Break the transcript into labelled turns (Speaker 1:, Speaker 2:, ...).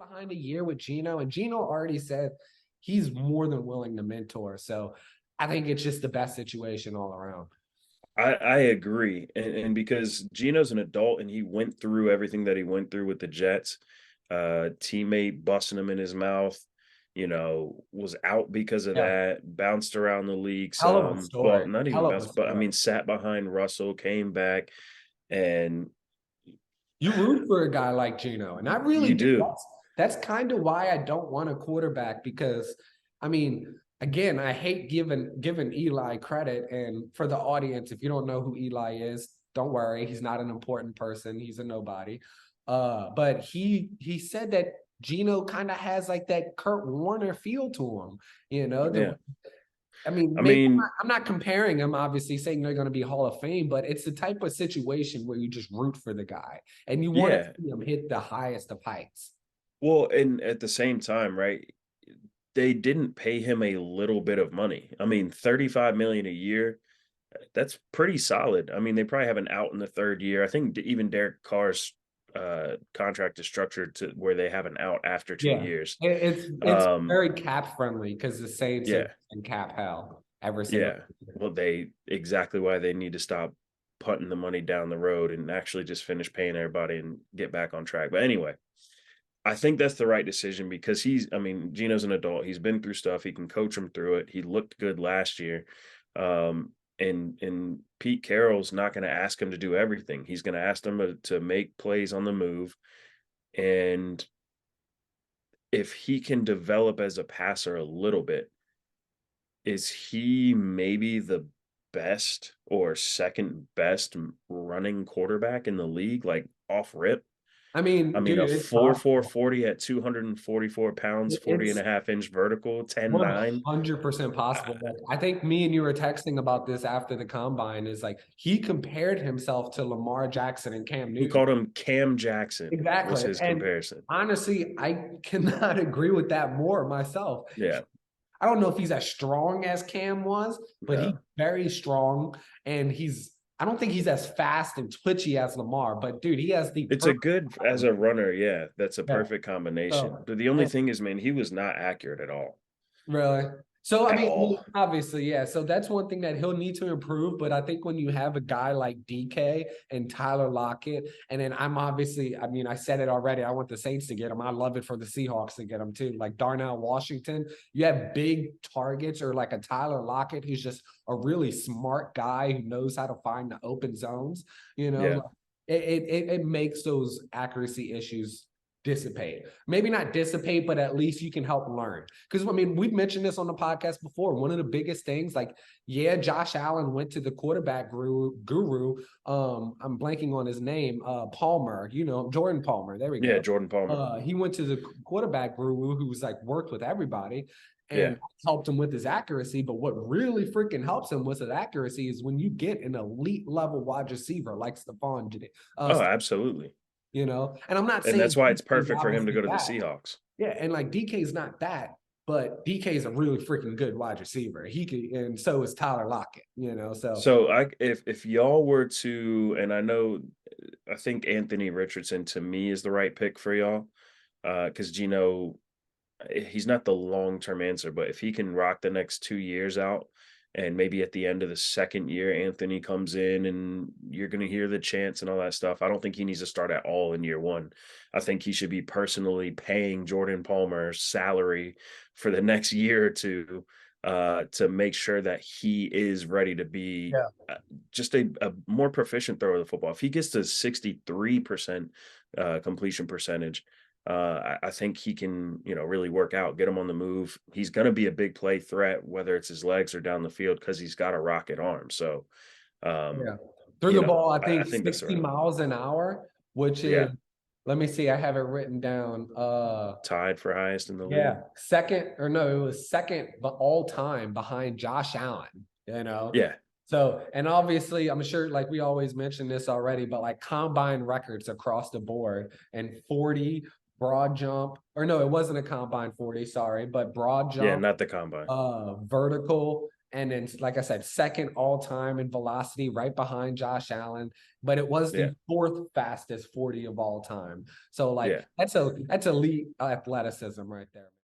Speaker 1: behind a year with Gino, and Gino already said he's more than willing to mentor. So I think it's just the best situation all around.
Speaker 2: I agree. And because Gino's an adult and he went through everything that he went through with the Jets, teammate busting him in his mouth, was out because of
Speaker 1: Yeah,
Speaker 2: that, bounced around the league
Speaker 1: hell of a
Speaker 2: some. Well,
Speaker 1: story.
Speaker 2: not even
Speaker 1: Hell of a
Speaker 2: bounced, but I
Speaker 1: story.
Speaker 2: mean, sat behind Russell, came back, and
Speaker 1: You root for a guy like Gino, and I really
Speaker 2: you
Speaker 1: do.
Speaker 2: do.
Speaker 1: That's kind of why I don't want a quarterback because, I mean, again, I hate giving Eli credit. And for the audience, if you don't know who Eli is, don't worry, he's not an important person. He's a nobody. But he said that Gino kind of has like that Kurt Warner feel to him.
Speaker 2: Yeah.
Speaker 1: I mean,
Speaker 2: I
Speaker 1: maybe
Speaker 2: mean,
Speaker 1: I'm not comparing them, obviously, saying they're going to be Hall of Fame, but it's the type of situation where you just root for the guy and you want to
Speaker 2: yeah.
Speaker 1: see him hit the highest of heights.
Speaker 2: Well, and at the same time, right? They didn't pay him a little bit of money. I mean, 35 million a year, that's pretty solid. I mean, they probably have an out in the third year. I think even Derek Carr's contract is structured to where they have an out after 2
Speaker 1: Yeah,
Speaker 2: years.
Speaker 1: it's
Speaker 2: Um,
Speaker 1: very cap friendly because the Saints are
Speaker 2: yeah,
Speaker 1: in cap hell every single
Speaker 2: yeah.
Speaker 1: year.
Speaker 2: Well, they exactly why they need to stop putting the money down the road and actually just finish paying everybody and get back on track. But anyway, I think that's the right decision because I mean, Gino's an adult. He's been through stuff. He can coach him through it. He looked good last year. And Pete Carroll's not going to ask him to do everything. He's going to ask them to make plays on the move. And if he can develop as a passer a little bit, is he maybe the best or second best running quarterback in the league, like off rip?
Speaker 1: I
Speaker 2: I
Speaker 1: mean,
Speaker 2: mean,
Speaker 1: dude,
Speaker 2: a
Speaker 1: it's
Speaker 2: 4.4
Speaker 1: possible.
Speaker 2: 40 at 244 pounds, 40 and
Speaker 1: It's
Speaker 2: a half inch vertical, 10.9.
Speaker 1: 100% possible. Like, I think me and you were texting about this after the combine. Is like he compared himself to Lamar Jackson and Cam
Speaker 2: He
Speaker 1: Newton.
Speaker 2: called him Cam Jackson, was
Speaker 1: Exactly.
Speaker 2: his
Speaker 1: And
Speaker 2: comparison.
Speaker 1: honestly, I cannot agree with that more myself.
Speaker 2: Yeah,
Speaker 1: I don't know if he's as strong as Cam was, but he's
Speaker 2: no.
Speaker 1: very strong. And I don't think he's as fast and twitchy as Lamar, but dude, he has the
Speaker 2: It's a
Speaker 1: perfect
Speaker 2: good as a runner, yeah, that's a
Speaker 1: yeah.
Speaker 2: perfect combination.
Speaker 1: So,
Speaker 2: But the only
Speaker 1: and
Speaker 2: thing is, man, he was not accurate at all.
Speaker 1: really? So, I
Speaker 2: At
Speaker 1: mean,
Speaker 2: all.
Speaker 1: obviously, yeah. So that's one thing that he'll need to improve. But I think when you have a guy like DK and Tyler Lockett, and then I mean, I said it already. I want the Saints to get him. I love it for the Seahawks to get him too. Like Darnell Washington, you have big targets or like a Tyler Lockett who's just a really smart guy who knows how to find the open zones. You know,
Speaker 2: Yeah.
Speaker 1: like, it makes those accuracy issues dissipate. Maybe not dissipate, but at least you can help learn. Because I mean, we've mentioned this on the podcast before. One of the biggest things, like, yeah, Josh Allen went to the quarterback guru. I'm blanking on his name. Palmer, Jordan Palmer. There we
Speaker 2: Yeah,
Speaker 1: go.
Speaker 2: Jordan Palmer.
Speaker 1: He went to the quarterback guru who was like worked with everybody
Speaker 2: Yeah.
Speaker 1: and helped him with his accuracy. But what really freaking helps him with his accuracy is when you get an elite level wide receiver like Stephon did it.
Speaker 2: Oh, absolutely.
Speaker 1: And I'm not
Speaker 2: And that's
Speaker 1: saying
Speaker 2: why it's
Speaker 1: DK is
Speaker 2: perfect for him to
Speaker 1: obviously
Speaker 2: go to the
Speaker 1: that.
Speaker 2: Seahawks.
Speaker 1: Yeah, and like DK is not that, but DK is a really freaking good wide receiver. He could, and so is Tyler Lockett. So
Speaker 2: So if y'all were to, and I think Anthony Richardson to me is the right pick for y'all, because Gino, he's not the long term answer, but if he can rock the next 2 years out, and maybe at the end of the second year, Anthony comes in and you're going to hear the chants and all that stuff. I don't think he needs to start at all in year one. I think he should be personally paying Jordan Palmer's salary for the next year or two to make sure that he is ready to be
Speaker 1: yeah,
Speaker 2: just a more proficient thrower of the football. If he gets to 63% completion percentage, I think he can, really work out, get him on the move. He's going to be a big play threat, whether it's his legs or down the field, because he's got a rocket arm. So, um,
Speaker 1: yeah. Threw the ball, I
Speaker 2: I
Speaker 1: think
Speaker 2: think that's the
Speaker 1: 60
Speaker 2: right one.
Speaker 1: miles an hour, which is,
Speaker 2: Yeah,
Speaker 1: let me see, I have it written down.
Speaker 2: tied for highest in the league.
Speaker 1: Yeah, second or no, it was second, but all time behind Josh Allen.
Speaker 2: Yeah,
Speaker 1: So, and obviously, I'm sure, like we always mentioned this already, but like combine records across the board and 40 broad jump, or no, it wasn't a combine 40, sorry, but broad
Speaker 2: yeah,
Speaker 1: jump,
Speaker 2: not the combine.
Speaker 1: vertical And then, like I said, second all time in velocity, right behind Josh Allen. But it was
Speaker 2: Yeah.
Speaker 1: the fourth fastest 40 of all time. So, like,
Speaker 2: Yeah.
Speaker 1: that's elite athleticism right there.